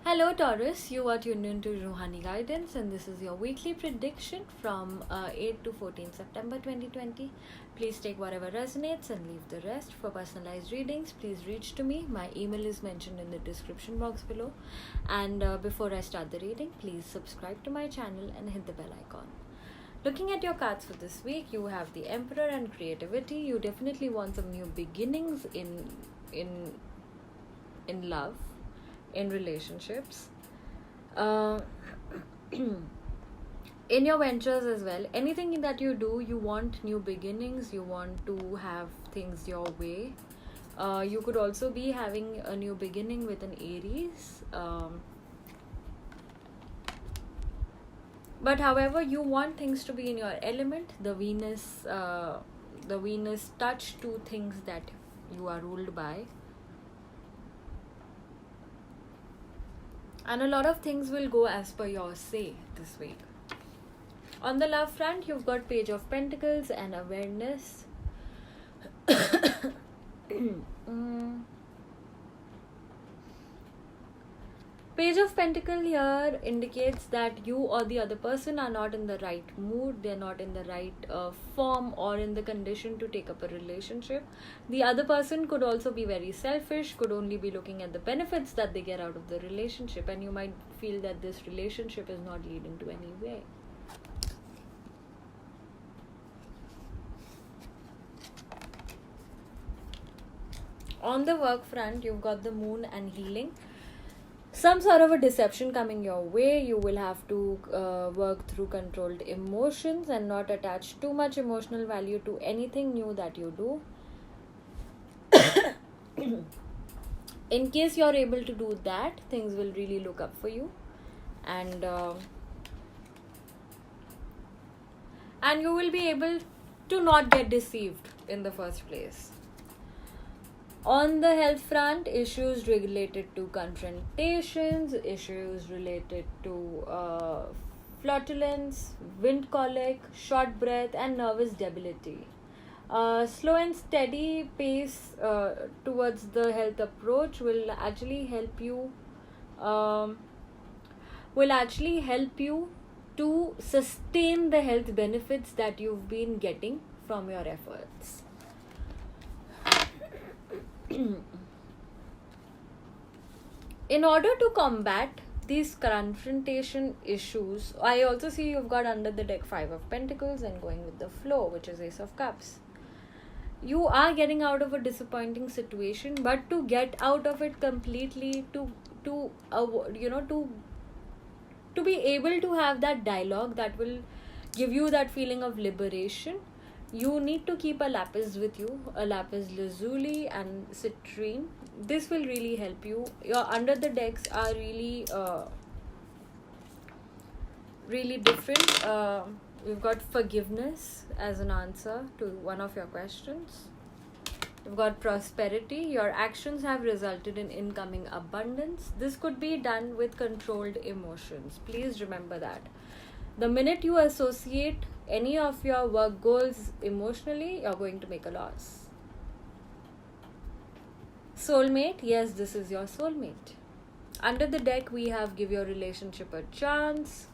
Hello Taurus, you are tuned into Rouhani Guidance and this is your weekly prediction from 8 to 14 September 2020. Please take whatever resonates and leave the rest. For personalized readings, please reach to me. My email is mentioned in the description box below. And before I start the reading, please subscribe to my channel and hit the bell icon. Looking at your cards for this week, you have the Emperor and Creativity. You definitely want some new beginnings in love, in relationships, in your ventures as well. Anything that you do, you want new beginnings, you want to have things your way. You could also be having a new beginning with an Aries, but however you want things to be in your element. The Venus touch two things that you are ruled by, and a lot of things will go as per your say this week. On the love front, you've got Page of Pentacles and Awareness. Page of Pentacles here indicates that you or the other person are not in the right mood, they're not in the right form or in the condition to take up a relationship. The other person could also be very selfish, could only be looking at the benefits that they get out of the relationship, and you might feel that this relationship is not leading to any way. On the work front, you've got the Moon and Healing. Some sort of a deception coming your way. You will have to work through controlled emotions and not attach too much emotional value to anything new that you do. In case you're able to do that, things will really look up for you, and you will be able to not get deceived in the first place. On the health front, issues related to confrontations, issues related to flatulence, wind colic, short breath, and nervous debility. Slow and steady pace towards the health approach will actually help you. To sustain the health benefits that you've been getting from your efforts. In order to combat these confrontation issues, I also see you've got under the deck 5 of Pentacles and going with the flow, which is Ace of Cups. You are getting out of a disappointing situation, but to get out of it completely, to be able to have that dialogue that will give you that feeling of liberation, you need to keep a lapis with you, a lapis lazuli and citrine. This will really help you. Your under the decks are really different. We've got forgiveness as an answer to one of your questions. We've got prosperity. Your actions have resulted in incoming abundance. This could be done with controlled emotions. Please remember that. The minute you associate any of your work goals emotionally, you're going to make a loss. Soulmate, yes, this is your soulmate. Under the deck, we have give your relationship a chance.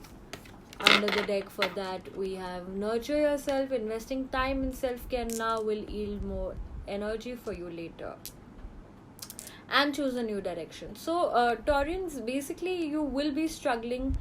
Under the deck for that, we have nurture yourself. Investing time in self-care now will yield more energy for you later. And choose a new direction. So, Taurians, basically, you will be struggling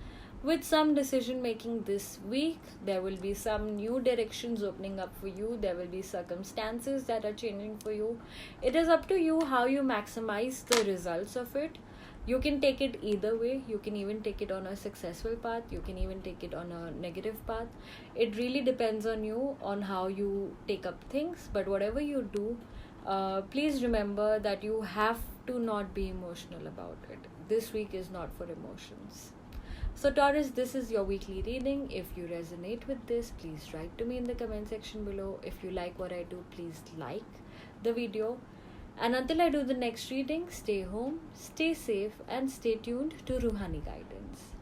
with some decision making this week. There will be some new directions opening up for you. There will be circumstances that are changing for you. It is up to you how you maximize the results of it. You can take it either way. You can even take it on a successful path. You can even take it on a negative path. It really depends on you, on how you take up things. But whatever you do, please remember that you have to not be emotional about it. This week is not for emotions. So Taurus, this is your weekly reading. If you resonate with this, please write to me in the comment section below. If you like what I do, please like the video. And until I do the next reading, stay home, stay safe, and stay tuned to Rouhani Guidance.